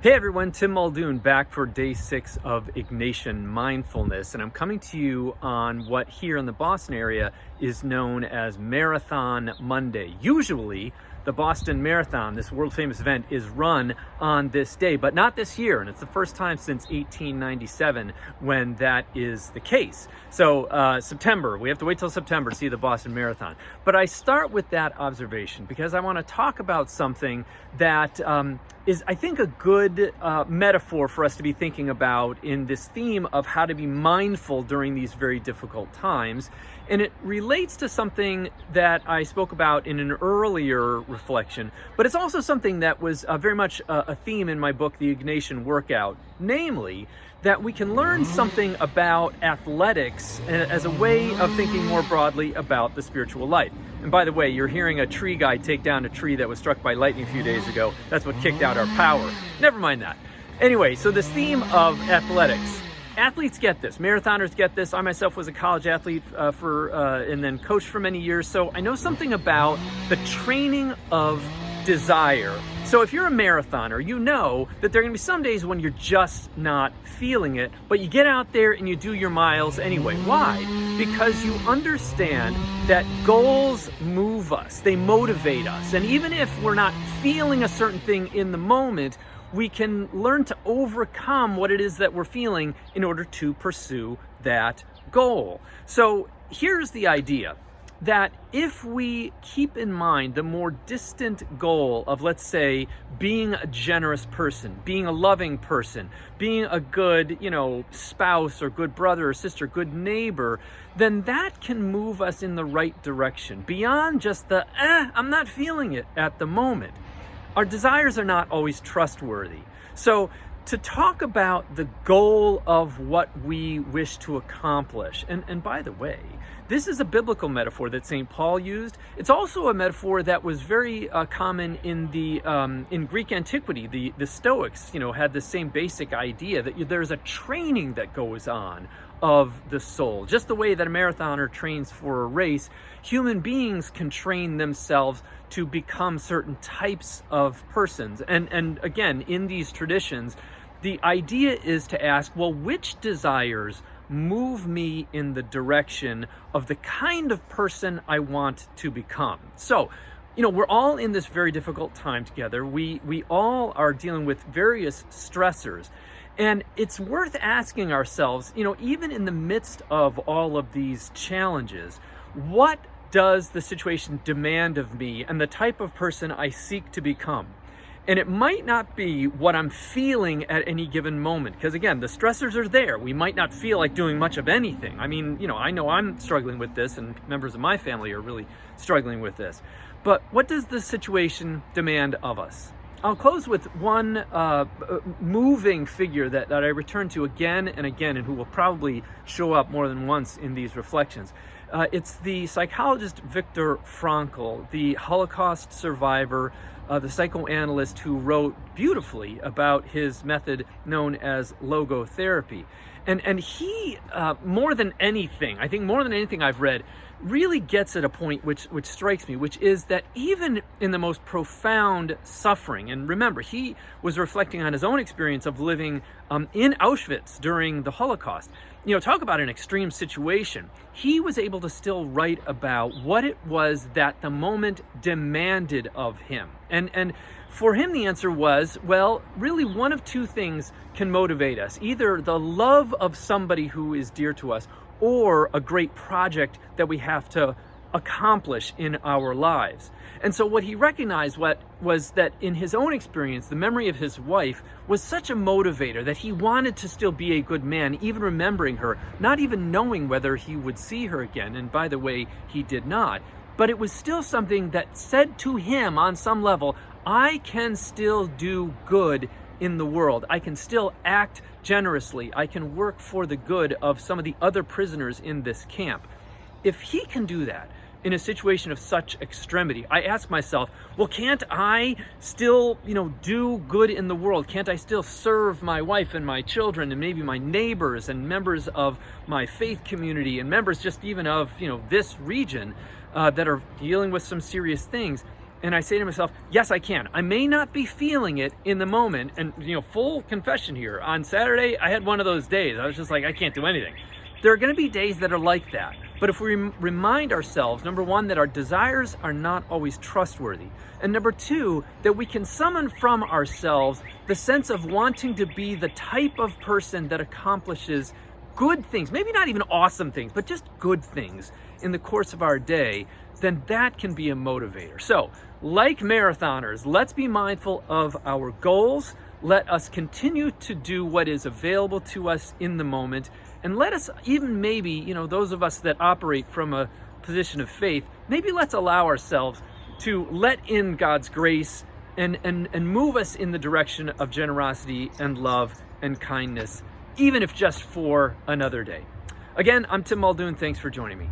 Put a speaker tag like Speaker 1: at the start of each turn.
Speaker 1: Hey everyone, Tim Muldoon back for day 6 of Ignatian mindfulness, and I'm coming to you on what here in the Boston area is known as Marathon Monday. Usually, the Boston Marathon, this world famous event, is run on this day, but not this year, and it's the first time since 1897 when that is the case. So September, we have to wait till September to see the Boston Marathon. But I start with that observation because I want to talk about something that is, I think, a good metaphor for us to be thinking about in this theme of how to be mindful during these very difficult times. And it relates to something that I spoke about in an earlier reflection, but it's also something that was very much a theme in my book, The Ignatian Workout, namely that we can learn something about athletics as a way of thinking more broadly about the spiritual life. And by the way, you're hearing a tree guy take down a tree that was struck by lightning a few days ago. That's what kicked out our power. Never mind that. Anyway, so this theme of athletics. Athletes get this. Marathoners get this. I myself was a college athlete and then coached for many years. So I know something about the training of desire. So if you're a marathoner, you know that there are going to be some days when you're just not feeling it, but you get out there and you do your miles anyway. Why? Because you understand that goals move us. They motivate us. And even if we're not feeling a certain thing in the moment, we can learn to overcome what it is that we're feeling in order to pursue that goal. So here's the idea that if we keep in mind the more distant goal of, let's say, being a generous person, being a loving person, being a good, spouse or good brother or sister, good neighbor, then that can move us in the right direction beyond just the, I'm not feeling it at the moment. Our desires are not always trustworthy. So to talk about the goal of what we wish to accomplish, and by the way, this is a biblical metaphor that St. Paul used. It's also a metaphor that was very common in Greek antiquity. The Stoics, had the same basic idea that there's a training that goes on of the soul. Just the way that a marathoner trains for a race, human beings can train themselves to become certain types of persons. And again, in these traditions, the idea is to ask, well, which desires move me in the direction of the kind of person I want to become? So, we're all in this very difficult time together. We all are dealing with various stressors. And it's worth asking ourselves, even in the midst of all of these challenges, what does the situation demand of me and the type of person I seek to become? And it might not be what I'm feeling at any given moment, because again, the stressors are there. We might not feel like doing much of anything. I mean, I know I'm struggling with this, and members of my family are really struggling with this. But what does the situation demand of us? I'll close with one moving figure that I return to again and again, and who will probably show up more than once in these reflections. It's the psychologist Viktor Frankl, the Holocaust survivor, the psychoanalyst who wrote beautifully about his method known as logotherapy. And he, more than anything I've read, really gets at a point which strikes me, which is that even in the most profound suffering, and remember, he was reflecting on his own experience of living in Auschwitz during the Holocaust. Talk about an extreme situation. He was able to still write about what it was that the moment demanded of him. And for him, the answer was, well, really one of two things can motivate us. Either the love of somebody who is dear to us, or a great project that we have to accomplish in our lives. And so what he recognized was that in his own experience, the memory of his wife was such a motivator that he wanted to still be a good man, even remembering her, not even knowing whether he would see her again. And by the way, he did not. But it was still something that said to him on some level, I can still do good in the world. I can still act generously. I can work for the good of some of the other prisoners in this camp. If he can do that in a situation of such extremity, I ask myself, well, can't I still, do good in the world? Can't I still serve my wife and my children and maybe my neighbors and members of my faith community and members just even of, this region that are dealing with some serious things? and I say to myself, yes, I can. I may not be feeling it in the moment. And, full confession here. On Saturday, I had one of those days. I was just like, I can't do anything. There are going to be days that are like that. But if we remind ourselves, number one, that our desires are not always trustworthy. And number two, that we can summon from ourselves the sense of wanting to be the type of person that accomplishes good things, maybe not even awesome things, but just good things in the course of our day, then that can be a motivator. So, like marathoners, let's be mindful of our goals. Let us continue to do what is available to us in the moment. And let us even maybe, those of us that operate from a position of faith, maybe let's allow ourselves to let in God's grace and move us in the direction of generosity and love and kindness, even if just for another day. Again, I'm Tim Muldoon. Thanks for joining me.